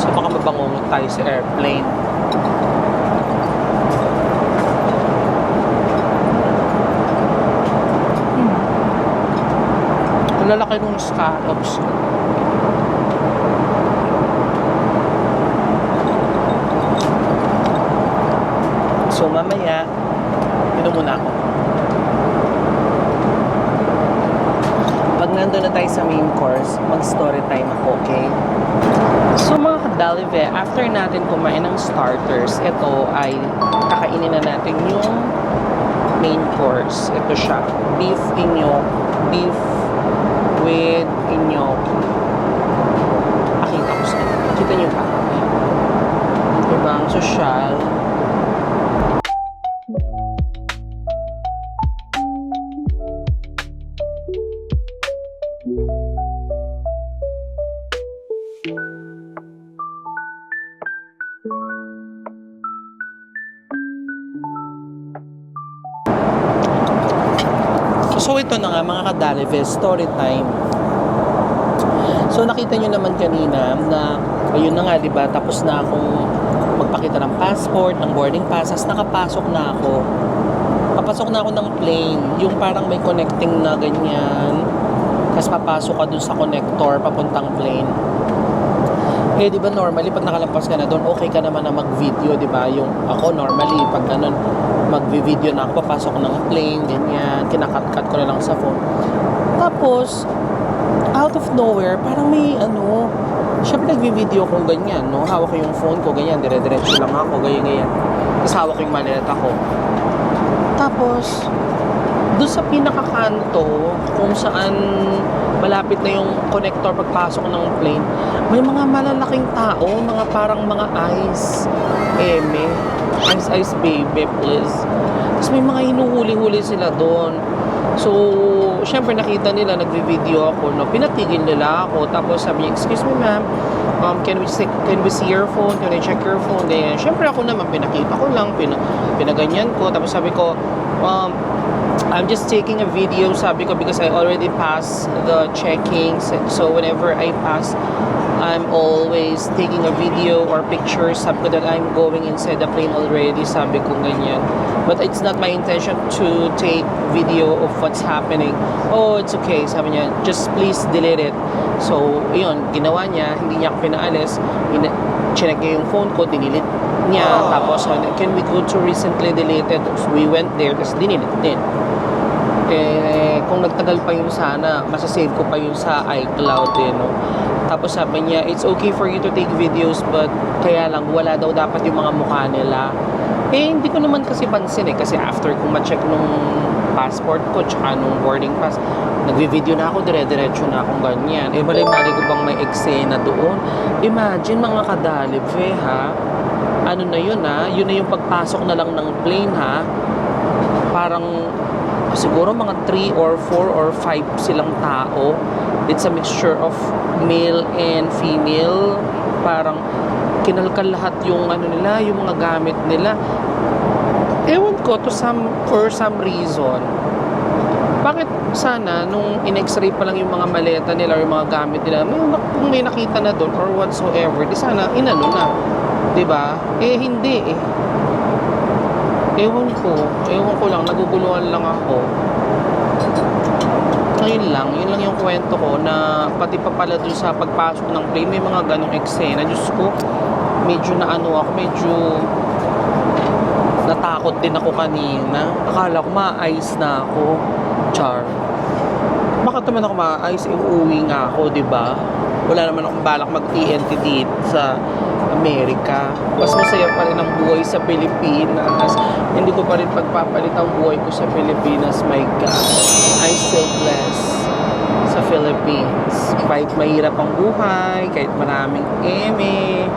So baka mabangungot tayo sa airplane. Ang lalaki nung scallops. So mamaya, inom muna ako. Pag nandun na tayo sa main course, mag-story time ako, okay? So mga kadalive, after natin kumain ng starters, ito ay kakainin na natin yung main course. Ito siya, beef inyo, beef with inyo. Pakita ko sa inyo. Kita nyo ba? Diba ang sosyal? So ito na nga mga kadalive, story time. So nakita nyo naman kanina na ayun na nga, di ba, tapos na akong magpakita ng passport, ng boarding pass, as nakapasok na ako. Papasok na ako ng plane, yung parang may connecting na ganyan. Tapos papasok ka dun sa connector papuntang plane. Eh, di ba normally pag nakalampas ka na doon, okay ka naman na mag-video, di ba? Yung ako normally pag ganun, mag-video na ako, papasok ng plane, ganyan, kinakat-cut ko na lang sa phone. Tapos, out of nowhere, parang may syempre nag-video ko ganyan, no? Hawak ko yung phone ko, ganyan, dire-diretso lang ako, ganyan. Tapos hawak ko yung maleta ko. Tapos, doon sa pinakakanto, kung saan malapit na yung connector pagpasok ng plane, may mga malalaking tao, mga parang mga ice. Ice baby, please. Tapos may mga hinuhuli-huli sila doon. So, syempre nakita nila, nagvi-video ako, no? Pinatigil nila ako. Tapos sabi niya, excuse me ma'am, can we see your phone? Can I check your phone? Ganyan. Syempre ako naman, pinakita ko lang, pinaganyan ko. Tapos sabi ko, I'm just taking a video, sabi ko, because I already passed the checking. So whenever I pass, I'm always taking a video or pictures. Sabi ko that I'm going inside the plane already. Sabi ko ganyan. But it's not my intention to take video of what's happening. Oh, it's okay. Sabi niya, just please delete it. So, yun, ginawa niya. Hindi niya ako pinaalis. Chinek niya yung phone ko, dinilit niya. Tapos, can we go to recently deleted? So, we went there, tapos dinilit din. Eh, kung nagtagal pa yun sana, masasave ko pa yun sa iCloud eh, no? Tapos sabi niya, it's okay for you to take videos, but kaya lang, wala daw dapat yung mga mukha nila. Eh, hindi ko naman kasi pansin eh, kasi after kong ma-check nung passport ko, tsaka nung boarding pass, nagvi-video na ako, dire-diretso na akong ganyan. Eh, malay-malay ko bang may eksena doon? Imagine, mga kadalib, ha? ano na yun yun na yung pagpasok na lang ng plane parang siguro mga 3 or 4 or 5 silang tao. It's a mixture of male and female. Parang kinalkal lahat yung ano nila, yung mga gamit nila. Ewan ko, for some reason, bakit sana nung in-x-ray pa lang yung mga maleta nila or yung mga gamit nila, kung may nakita na doon or whatsoever, di sana inano na. Diba? Hindi Ewan ko lang, naguguluhan lang ako. Yun lang yung kwento ko na pati pa pala dun sa pagpasok ng plane, may mga ganong eksena. Diyos ko, medyo medyo natakot din ako kanina. Akala ko ma-ice na ako. Char. Bakit naman ako ma-ice? Uuwi nga ako, diba? Wala naman akong balak mag-TNT dito sa Amerika. Mas masaya pa rin ang buhay sa Pilipinas. Hindi ko pa rin pagpapalit ang buhay ko sa Pilipinas. My God. I'm still blessed sa Philippines. Kahit mahirap ang buhay, kahit maraming eme,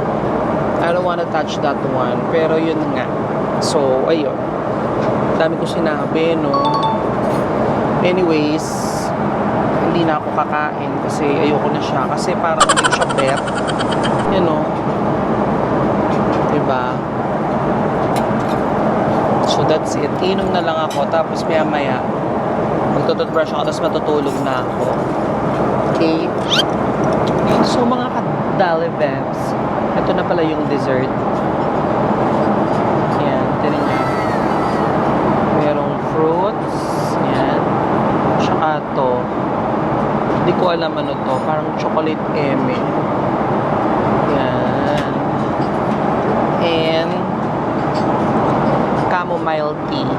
I don't wanna touch that one. Pero yun nga. So, ayun. Dami ko sinabi, no? Anyways, hindi na ako kakain kasi ayoko na siya. Kasi parang hindi siya bet. You know? Diba? So that's it. Inom na lang ako. Tapos maya magtututbrush ako. Tapos matutulog na ako. Okay? So mga kadali bebs, ito na pala yung dessert. Yan. Tinan niyo. Merong fruits. Yan. Tsaka to. Hindi ko alam ano to. Parang chocolate eme. Yan. And chamomile tea.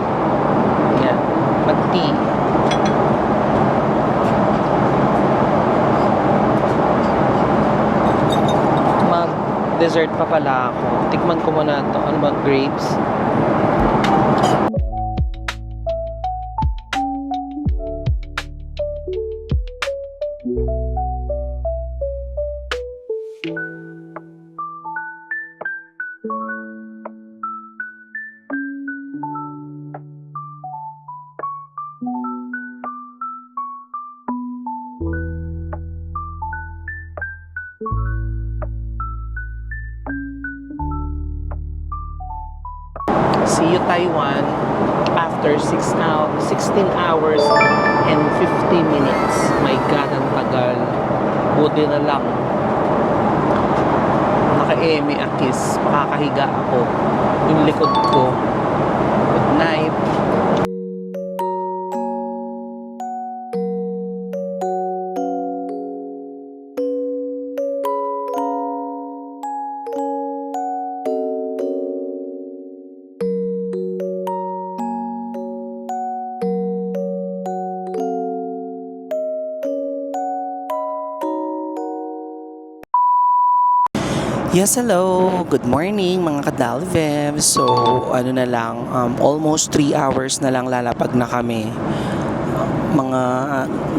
Yan. Mag-tea. Mag-dessert pa pala ako. Tikman ko muna to. Ano ba? Grapes. See you Taiwan after 16 hours and 50 minutes. My God, ang tagal. Buti na lang. Naka-eme akis. Makakahiga ako. Yung likod ko. Good night. Yes, hello. Good morning mga kadalvev. So, ano na lang, almost 3 hours na lang lalapag na kami. Mga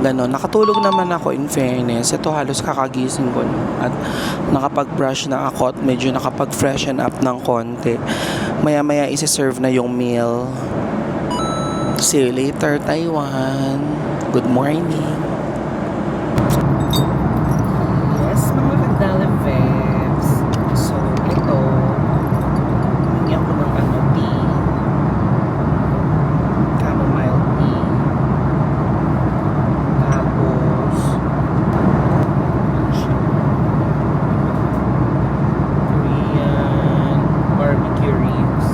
ganon. Nakatulog naman ako in fairness. Ito halos kakagising ko at nakapag-brush na ako at medyo nakapag-freshen up ng konti. Maya-maya isi-serve na yung meal. See you later, Taiwan. Good morning. Yes, mga kadalvev. So, ito, bigyan ko ng tea. Chamomile tea. Tapos, Korean barbecue ribs.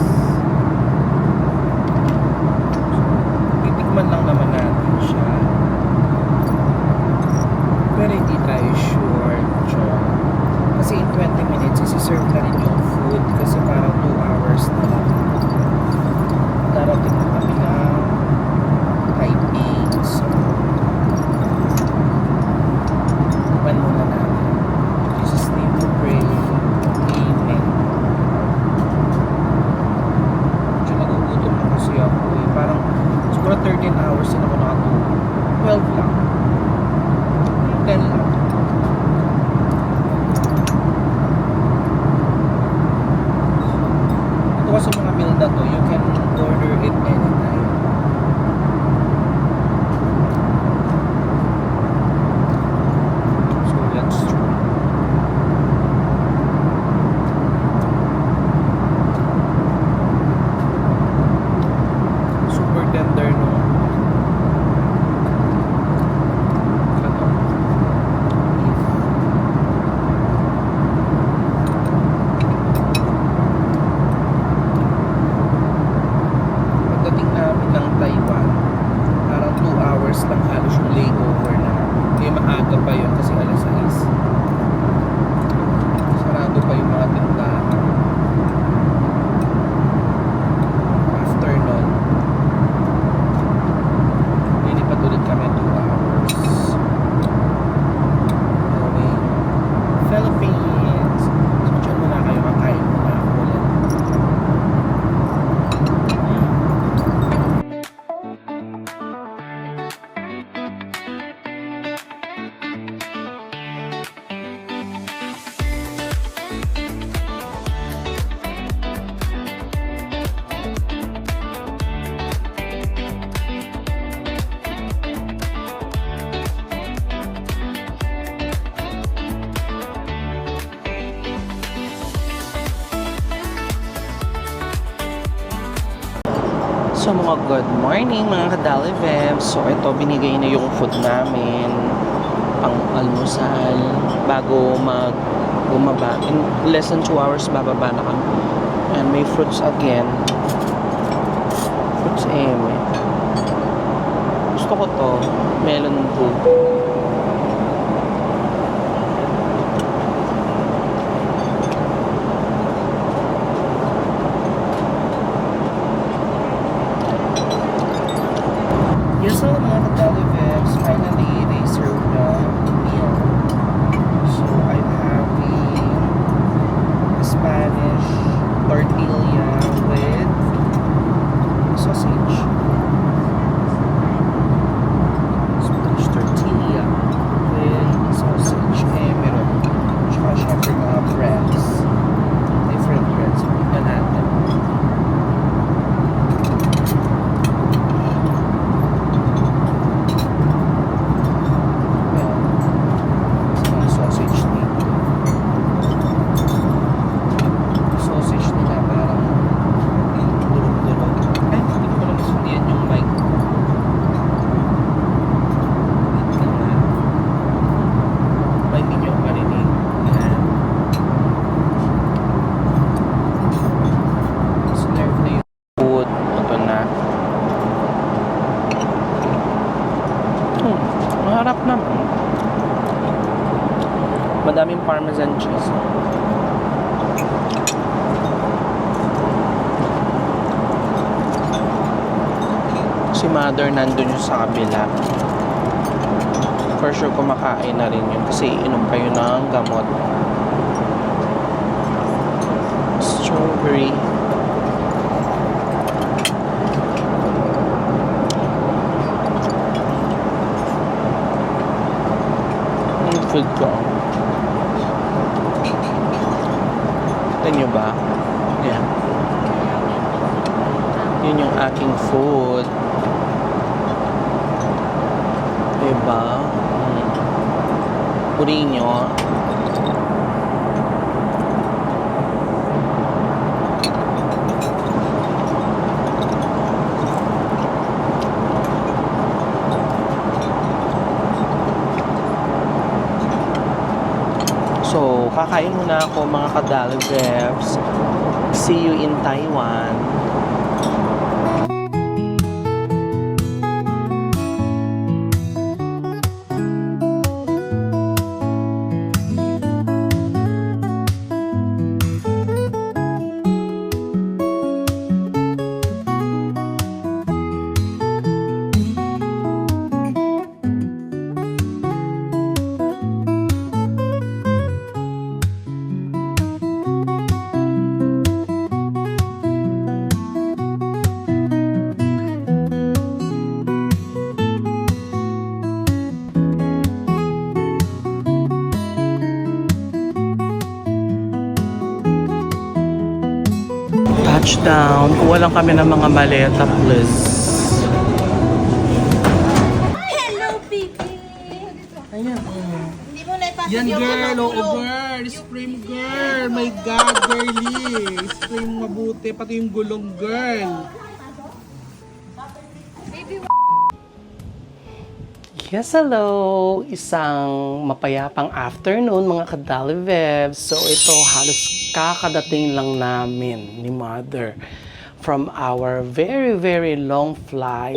Titikman lang naman natin siya. So mga good morning mga kadalivev. So ito binigay na yung food namin pang almusal bago bumaba. In less than 2 hours bababa na kami. And may fruits again. Fruits eme. Gusto ko to. Melon food. Yes, so mga ka-Talivebs, finally they served the meal. So I'm having Spanish tortilla with sausage. Spanish tortilla with sausage. Meron. Tsaka syempre mga breads. Different breads. Tingnan natin. Harap naman. Madaming parmesan cheese. Si mother nandun yung sa kabila. For sure kumakain na rin yun kasi inom kayo ng gamot. Strawberry. Food ko. Tignan nyo ba? Yan. Yun yung aking food. Diba? Purihin nyo. So, kakain muna ako mga ka-Dalivebs. See you in Taiwan. Touchdown. Kuha lang kami ng mga maleta, please. Hello, baby. Ayan. Hindi mo na Yan, girl. Oo, girl. Spray mo, girl. My God, girly. Spray mo mabuti. Pati yung gulong, girl. Yes, hello! Isang mapayapang afternoon mga ka-Dalivebs. So ito, halos kakadating lang namin ni Mother from our very, very long flight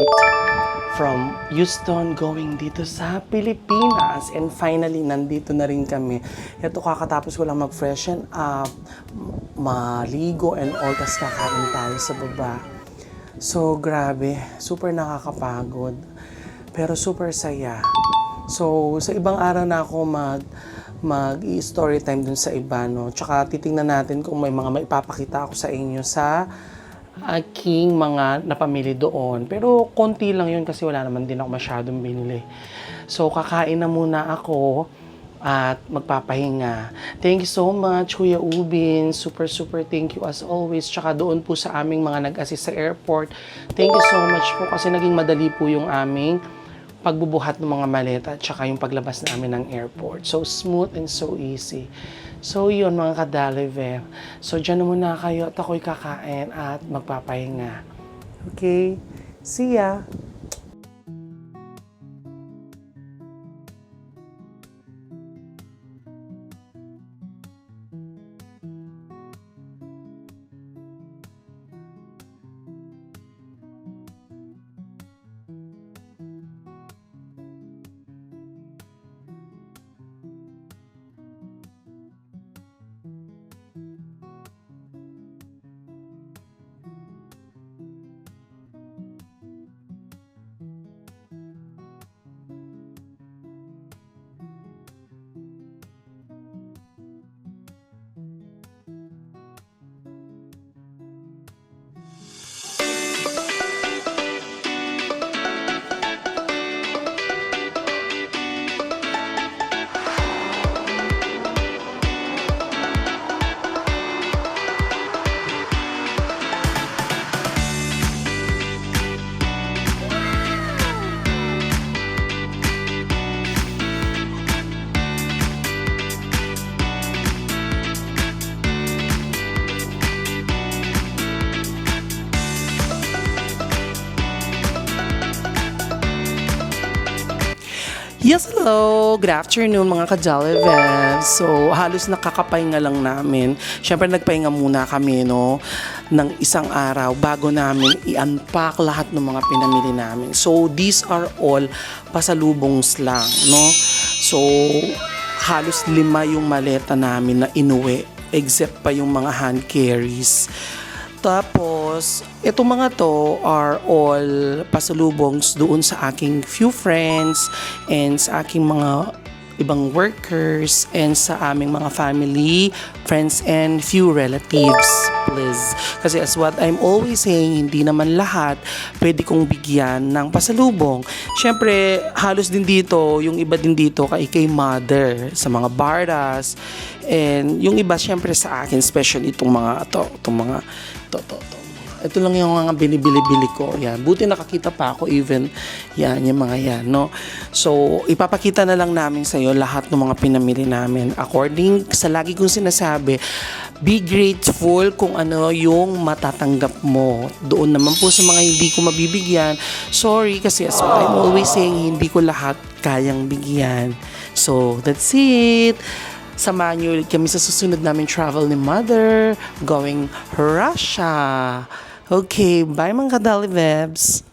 from Houston going dito sa Pilipinas. And finally, nandito na rin kami. Ito, kakatapos ko lang mag-freshen up, maligo and all, tas kakain tayo sa baba. So, grabe. Super nakakapagod. Pero super saya. So, sa ibang araw na ako mag-story time dun sa iba, no? Tsaka titingnan natin kung may mga maipapakita ako sa inyo sa aking mga napamili doon. Pero konti lang yun kasi wala naman din ako masyadong binili. So, kakain na muna ako at magpapahinga. Thank you so much, Kuya Ubin. Super, super thank you as always. Tsaka doon po sa aming mga nag-assist sa airport. Thank you so much po kasi naging madali po yung aming pagbubuhat ng mga maleta at saka yung paglabas namin ng airport. So smooth and so easy. So yun mga ka-Dalivebs. So dyan na muna kayo at ako'y kakain at magpapahinga. Okay? See ya! Yes, hello! Good afternoon mga ka-Jolly Vevs. So, halos nakakapahinga lang namin. Siyempre, nagpahinga muna kami, no, ng isang araw bago namin i-unpack lahat ng mga pinamili namin. So, these are all pasalubongs lang, no? So, halos 5 yung maleta namin na inuwi, except pa yung mga hand carries. Tapos, itong mga to are all pasalubongs doon sa aking few friends and sa aking mga ibang workers and sa aming mga family, friends, and few relatives, please. Kasi as what I'm always saying, hindi naman lahat pwede kong bigyan ng pasalubong. Siyempre, halos din dito, yung iba din dito kay mother, sa mga bardas, and yung iba siyempre sa akin, especially itong mga ito lang yung mga binibili-bili ko. Yan. Buti nakakita pa ako even yan, yung mga yan, no? So, ipapakita na lang namin sa iyo lahat ng mga pinamili namin. According sa lagi kong sinasabi, be grateful kung ano yung matatanggap mo. Doon naman po sa mga hindi ko mabibigyan, sorry kasi as what I'm always saying, hindi ko lahat kayang bigyan. So, that's it. Samahan niyo ulit kami sa susunod namin travel ni Mother going Russia. Okay, bye mga ka-Dolly Vebs.